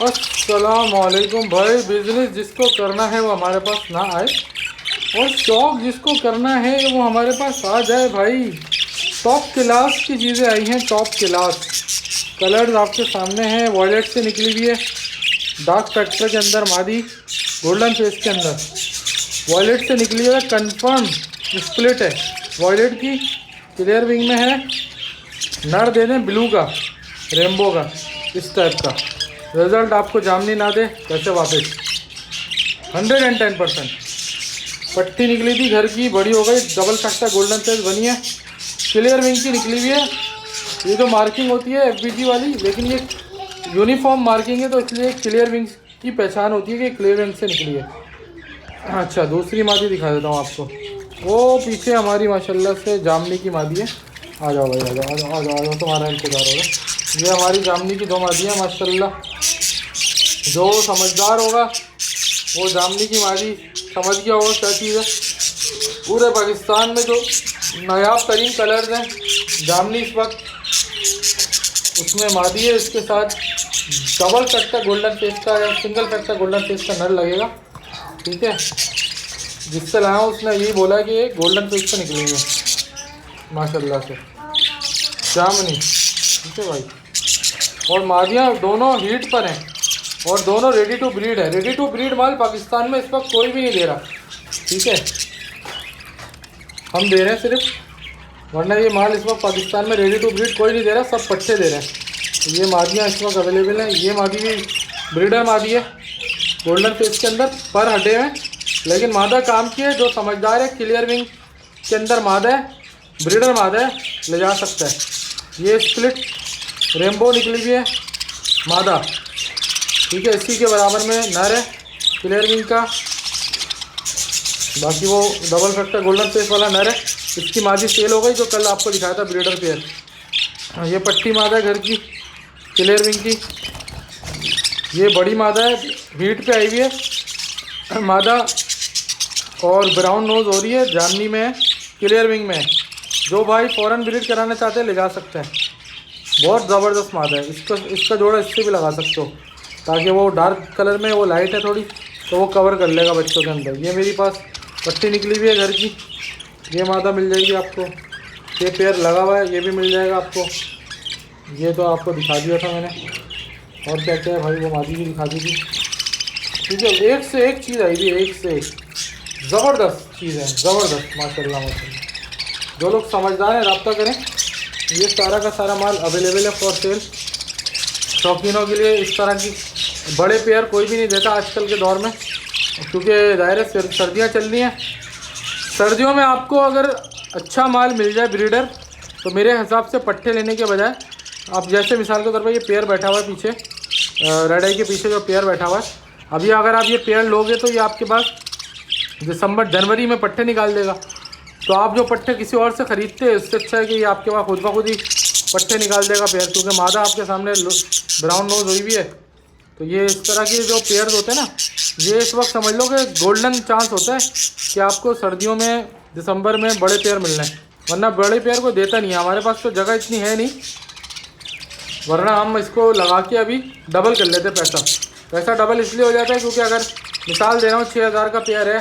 अस्सलामुअलैकुम भाई। बिजनेस जिसको करना है वो हमारे पास ना आए, और शौक जिसको करना है वो हमारे पास आ जाए भाई। टॉप क्लास की चीज़ें आई हैं, टॉप क्लास। कलर्स आपके सामने हैं, वॉयलेट से निकली हुई है, डार्क फैक्टर के अंदर मादी, गोल्डन फेस के अंदर वॉयलेट से निकली हुई है। कंफर्म स्प्लिट है वॉयलेट की, क्लियर विंग में है। नर दे दें ब्लू का, रेनबो का, इस टाइप का। रिजल्ट आपको जामनी ना दे कैसे वापस। 110%। पट्टी निकली थी घर की, बड़ी हो गई, डबल फैक्टर गोल्डन फेस बनी है, क्लियर विंग की निकली हुई है। ये जो मार्किंग होती है एफबीजी वाली, लेकिन ये यूनिफॉर्म मार्किंग है तो इसलिए क्लियर विंग की पहचान होती है कि क्लियर विंग से निकली है। अच्छा, दूसरी मादी दिखा देता हूँ आपको। वो पीछे हमारी माशाल्लाह से जामनी की मादी है। आ जाओ भाई, आ जाओ आ जाओ आ जाओ आ जाओ, तुम्हारा इंतज़ार होगा। ये हमारी जामनी की दो मादी है माशाल्लाह। जो समझदार होगा वो जामनी की मादी समझ गया होगा क्या चीज़ है। पूरे पाकिस्तान में जो नायाब तरीन कलर्स हैं, जामनी इस वक्त उसमें मादी है। इसके साथ डबल फैक्टर गोल्डन फेस का या सिंगल फैक्टर गोल्डन फेस का नर लगेगा, ठीक है। जिससे लाया उसने यही बोला कि ये गोल्डन फेस से निकली है माशाल्लाह से जामनी, ठीक है भाई। और मादियाँ दोनों हीट पर हैं और दोनों रेडी टू ब्रीड है। रेडी टू ब्रीड माल पाकिस्तान में इस वक्त कोई भी नहीं दे रहा, ठीक है। हम दे रहे हैं सिर्फ, वरना ये माल इस वक्त पाकिस्तान में रेडी टू ब्रीड कोई नहीं दे रहा, सब पट्टे दे रहे हैं। तो ये मादियाँ इस वक्त अवेलेबल हैं। ये मादी भी ब्रीडर मादी है, गोल्डन फेस के अंदर पर हटे हैं, लेकिन मादा काम की है। जो समझदार है, क्लियर विंग के अंदर मादा है, ब्रीडर मादा है, ले जा सकता है। ये स्प्लिट रेनबो निकली हुई है मादा, ठीक है। इसी के बराबर में नर है क्लियर विंग का, बाकी वो डबल फैक्टर गोल्डन फेस वाला नर है। इसकी मादी सेल हो गई जो कल आपको दिखाया था ब्रीडर पेयर। ये पट्टी मादा है घर की, क्लियर विंग की। ये बड़ी मादा है, हीट पे आई हुई है मादा, और ब्राउन नोज हो रही है, जामनी में है, क्लियर विंग में है। जो भाई फ़ौरन ब्रीड कराना चाहते हैं ले जा सकते हैं। बहुत ज़बरदस्त मादा है। इसका जोड़ा इससे भी लगा सकते हो, ताकि वो डार्क कलर में, वो लाइट है थोड़ी, तो वो कवर कर लेगा बच्चों के अंदर। ये मेरे पास पट्टी निकली हुई है घर की, ये मादा मिल जाएगी आपको। ये पेयर लगा हुआ है, ये भी मिल जाएगा आपको। ये तो आपको दिखा दिया था मैंने, और क्या क्या है भाई, वो मादी भी दिखा दी थी, ठीक है। एक से एक चीज़ आई थी, एक से एक ज़बरदस्त चीज़ है, ज़बरदस्त माशाल्लाह माशाल्लाह। जो लोग समझदार हैं रब्ता करें। ये सारा का सारा माल अवेलेबल है फॉर सेल शौकीनों के लिए। इस तरह की बड़े पेयर कोई भी नहीं देता आजकल के दौर में, क्योंकि ज़ाहिर है सर्दियाँ चल रही हैं। सर्दियों में आपको अगर अच्छा माल मिल जाए ब्रीडर, तो मेरे हिसाब से पट्टे लेने के बजाय आप, जैसे मिसाल के तौर पर ये पेयर बैठा हुआ है पीछे, रेड आई के पीछे जो पेयर बैठा हुआ है, अभी अगर आप ये पेयर लोगे तो ये आपके पास दिसंबर जनवरी में पट्टे निकाल देगा। तो आप जो पट्टे किसी और से ख़रीदते हैं, इससे अच्छा है कि ये आपके पास खुद ब खुद ही पट्टे निकाल देगा पेयर, क्योंकि मादा आपके सामने ब्राउन नोज हुई भी है। तो ये इस तरह के जो पेयर्स होते हैं ना, ये इस वक्त समझ लो कि गोल्डन चांस होता है कि आपको सर्दियों में दिसंबर में बड़े पेयर मिलना है, वरना बड़े पेयर को देता नहीं है। हमारे पास तो जगह इतनी है नहीं, वरना हम इसको लगा के अभी डबल कर लेते पैसा डबल इसलिए हो जाता है क्योंकि अगर मिसाल दे रहा हूँ 6,000 का पेयर है,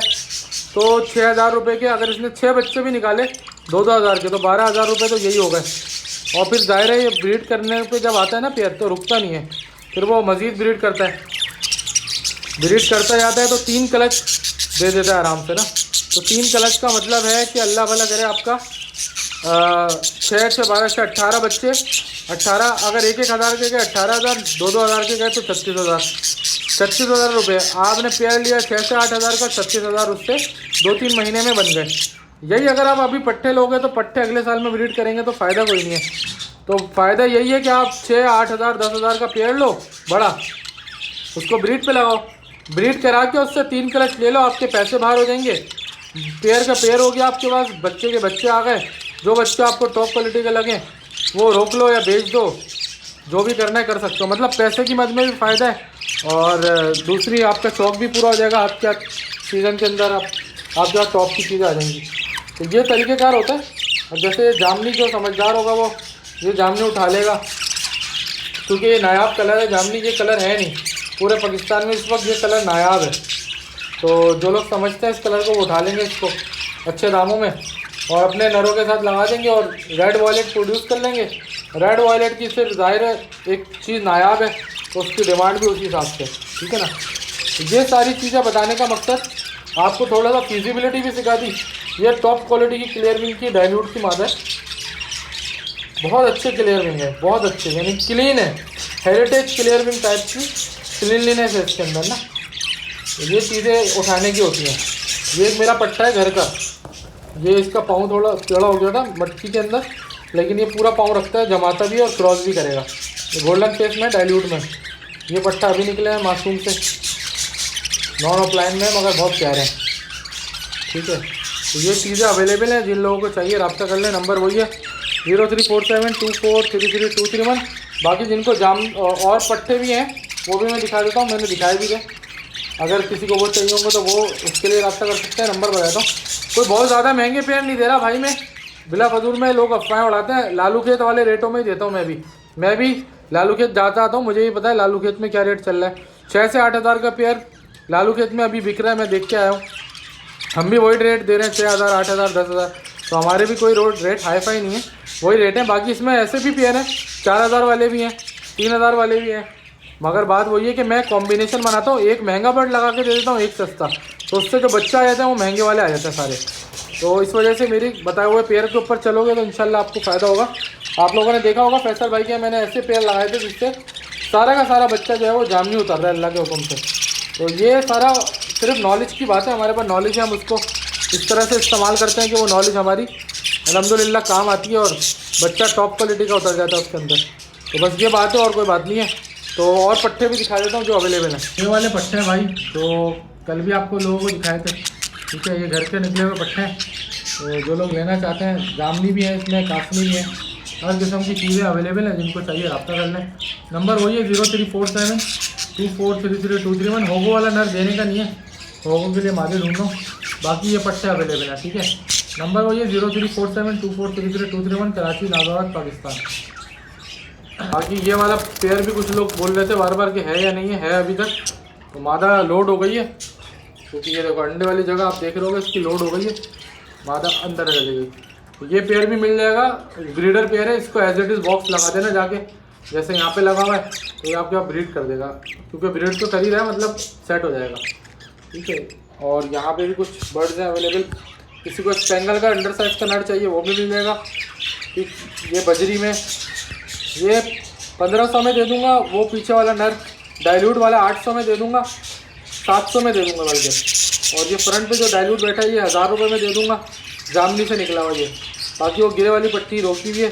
तो 6,000 रुपये के अगर इसने 6 बच्चे भी निकाले 2-2 हज़ार के, तो 12,000 रुपये तो यही हो गए। और फिर जाहिर है ये ब्रीड करने पे जब आता है ना पेयर, तो रुकता नहीं है, फिर वो मज़ीद ब्रीड करता है, ब्रीड करता जाता है, तो 3 क्लच दे देता है आराम से ना। तो 3 क्लच का मतलब है कि अल्लाह भला करे आपका 6 से 12 से 18 बच्चे, 18 अगर 1-1 हज़ार के गए 18,000, 2-2 हज़ार के गए तो 36,000 रुपये। आपने पेयर लिया 6 से 8 हज़ार का, 36,000 उससे 2-3 महीने में बन गए। यही अगर आप अभी पट्टे लोगे तो पट्टे अगले साल में ब्रीड करेंगे तो फ़ायदा कोई नहीं है। तो फ़ायदा यही है कि आप 6-8 हज़ार 10 हज़ार का पेयर लो बड़ा, उसको ब्रीड पे लगाओ, ब्रीड करा के उससे 3 क्लच ले लो, आपके पैसे बाहर हो जाएंगे। पेयर का पेयर हो गया आपके पास, बच्चे के बच्चे आ गए। जो बच्चे आपको टॉप क्वालिटी के लगे वो रोक लो या बेच दो, जो भी करना है कर सकते हो। मतलब पैसे की मद में भी फ़ायदा है, और दूसरी आपका शौक भी पूरा हो जाएगा। आपके सीज़न के अंदर आप जो टॉप की चीज़ें आ जाएंगी। तो ये तरीक़ेकार होता है। और जैसे जामनी जो समझदार होगा वो ये जामनी उठा लेगा, क्योंकि ये नायाब कलर है, जामनी ये कलर है नहीं, पूरे पाकिस्तान में इस वक्त ये कलर नायाब है। तो जो लोग समझते हैं इस कलर को वो उठा लेंगे इसको अच्छे दामों में और अपने नरों के साथ लगा देंगे और रेड वॉयलेट प्रोड्यूस कर लेंगे। रेड वॉयलेट की सिर्फ ज़ाहिर है एक चीज़ नायाब है तो उसकी डिमांड भी उसी हिसाब से, ठीक है ना। ये सारी चीज़ें बताने का मकसद आपको थोड़ा सा फिजिबिलिटी भी सिखा दी। ये टॉप क्वालिटी की क्लियर विंग की डाइल्यूट की मादा है, बहुत अच्छे क्लियर विंग है, बहुत अच्छे, यानी क्लीन है, हेरिटेज क्लियर विंग टाइप की क्लीनलीनेस है इसके अंदर ना। ये चीज़ें उठाने की होती हैं। ये एक मेरा पट्टा है घर का, ये इसका पाँव थोड़ा टेढ़ा हो गया था मटकी के अंदर, लेकिन ये पूरा पाँव रखता है, जमाता भी और क्रॉस भी करेगा। ये गोल्डन फेस में डाइल्यूट में ये पट्टा अभी निकले हैं मासूम से, नॉन ऑफलाइन में, मगर बहुत प्यारे हैं, ठीक है। तो ये चीज़ें अवेलेबल हैं, जिन लोगों को चाहिए रब्ता कर लें। नंबर वही है 034724332331। बाकी जिनको जाम और पट्टे भी हैं वो भी मैं दिखा देता हूँ, मैंने दिखाए भी थे। अगर किसी को वो चाहिए होंगे तो वो उसके लिए रब्ता कर सकते हैं। नंबर बताता हूँ। कोई बहुत ज़्यादा महंगे पेयर नहीं दे रहा भाई, मैं बिला फजूल में लोग अफवाहें उड़ाते हैं। लालू खेत वाले रेटों में ही देता हूँ। मैं भी लालू खेत जाता आता हूँ, मुझे ही पता है लालू खेत में क्या रेट चल रहा है। 6 से 8 हज़ार का पेयर लालू खेत में अभी बिक रहा है, मैं देख के आया हूँ। हम भी वही रेट दे रहे हैं, 6 हज़ार 8 हज़ार 10 हज़ार। तो हमारे भी कोई रेट हाई फाई नहीं है, वही रेट है। बाकी इसमें ऐसे भी पेयर हैं 4 हज़ार वाले भी हैं, 3 हज़ार वाले भी हैं, मगर बात वही है कि मैं कॉम्बिनेशन बनाता हूँ, एक महंगा बर्ड लगा के दे देता हूँ, एक सस्ता, तो उससे जो बच्चा आ जाता है वो महंगे वाले आ जाते हैं सारे। तो इस वजह से मेरी बताए हुए पेयर के ऊपर चलोगे तो इंशाल्लाह आपको फ़ायदा होगा। आप लोगों ने देखा होगा फैसल भाई के मैंने ऐसे पेयर लगाए थे जिससे सारा का सारा बच्चा जो है वो जामनी उतर रहा है अल्लाह के हुक्म से। तो ये सारा सिर्फ नॉलेज की बात है, हमारे पास नॉलेज है, हम उसको इस तरह से इस्तेमाल करते हैं कि वो नॉलेज हमारी अल्हम्दुलिल्लाह काम आती है और बच्चा टॉप क्वालिटी का उतर जाता है उसके अंदर। तो बस ये बात है और कोई बात नहीं है। तो और पट्टे भी दिखा देता हूँ जो अवेलेबल हैं। ये वाले पट्टे हैं भाई, तो कल भी आपको लोगों को दिखाए थे, ठीक है। ये घर के निकले हुए पट्टे हैं, तो जो लोग लेना चाहते हैं, जामनी भी है इसमें, कासनी भी है, हर किस्म की चीज़ें अवेलेबल हैं। जिनको चाहिए रब्ता कर लें। नंबर वही है 034724332331। होगो वाला नर देने का नहीं है, होगो के लिए मादे ढूंढ लो, बाकी ये पट्टे अवेलेबल हैं, ठीक है। नंबर वही है 034724332331, कराची नागावत पाकिस्तान। बाकी ये वाला पेयर भी कुछ लोग बोल रहे थे बार बार कि है या नहीं है, अभी तक तो मादा लोड हो गई है, क्योंकि ये देखो अंडे वाली जगह आप देख रहे होगे इसकी लोड हो गई है, मादा अंदर रह गई। तो ये पेयर भी मिल जाएगा, ब्रीडर पेयर है, इसको एज इट इज़ बॉक्स लगा देना जाके, जैसे यहाँ पे लगा हुआ है तो ये आपके आप ब्रीड कर देगा, क्योंकि ब्रीड तो कर ही रहा है, मतलब सेट हो जाएगा, ठीक है। और यहाँ पे भी कुछ बर्ड्स हैं अवेलेबल, किसी को स्पेंगल का अंडर साइज का नर चाहिए वो भी मिल जाएगा, ठीक। ये बजरी में ये 1500 में दे दूंगा, वो पीछे वाला नर डाइल्यूट वाला 800 में दे दूंगा, 700 में दे दूंगा बल्कि। और ये फ्रंट पे जो डाइल्यूट बैठा है ये 1000 रुपये में दे दूंगा, जामनी से निकला हुआ ये। बाकी वो गिरे वाली पट्टी रोकी हुई है,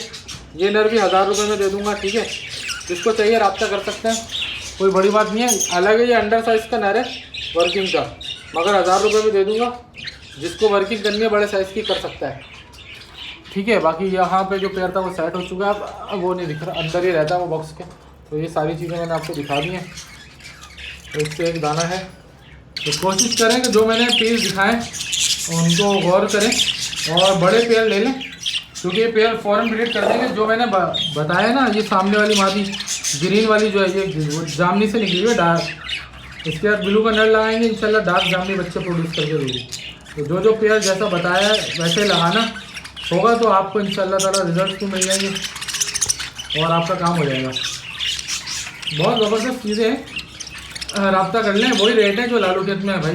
ये नर भी 1000 रुपये में दे दूंगा, ठीक है। जिसको चाहिए रब्ता कर सकते हैं, कोई बड़ी बात नहीं है। अलग है ये अंडर साइज़ का नर है वर्किंग का, मगर 1000 रुपये में दे दूंगा, जिसको वर्किंग करनी है बड़े साइज़ की कर सकता है, ठीक है। बाकी यहाँ पे जो पेयर था वो सेट हो चुका है, अब वो नहीं दिख रहा, अंदर ही रहता है वो बॉक्स के। तो ये सारी चीज़ें मैंने आपको दिखा दी हैं। तो इससे एक दाना है, तो कोशिश करें कि जो मैंने पेयर दिखाएं उनको गौर करें और बड़े पेयर ले लें, क्योंकि ये पेयर फ़ौरन ब्रीड कर देंगे। जो मैंने बताया ना, ये सामने वाली मादी ग्रीन वाली जो है ये जामनी से निकली हुई है डार्क, इसके बाद ब्लू का नर लगाएंगे, इंशाल्लाह डार्क जामनी बच्चे प्रोड्यूस करके देगी। तो जो पेयर जैसा बताया है वैसे लगाना होगा तो आपको इंशाल्लाह ताला रिजल्ट भी मिल जाएंगे और आपका काम हो जाएगा। बहुत ज़बरदस्त चीज़ें हैं, रब्ता कर लें। वही रेट है जो लालू खेत में है भाई,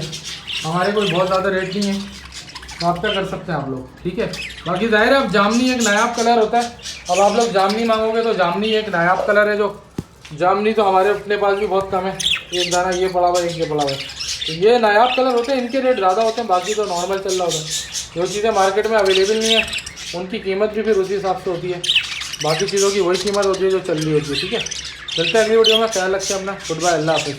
हमारे कोई बहुत ज़्यादा रेट नहीं है, रब्ता कर सकते हैं आप लोग, ठीक है। बाकी ज़ाहिर है अब जामनी एक नायाब कलर होता है, अब आप लोग जामनी मांगोगे तो जामनी एक नायाब कलर है। जो जामनी तो हमारे अपने पास भी बहुत कम है, एक दाना ये पड़ा हुआ है, एक ये पड़ा हुआ है, तो ये नायाब कलर होते हैं, इनके रेट ज़्यादा होते हैं, बाकी तो नॉर्मल चल रहा होता है। जो चीज़ें मार्केट में अवेलेबल नहीं है उनकी कीमत भी फिर उसी हिसाब से होती है, बाकी चीज़ों की वही कीमत होती है जो चल रही होती है, ठीक है। चलते हैं अगली वीडियो में, ख्याल रखें अपना, गुड बाय, अल्लाह हाफ़िज़।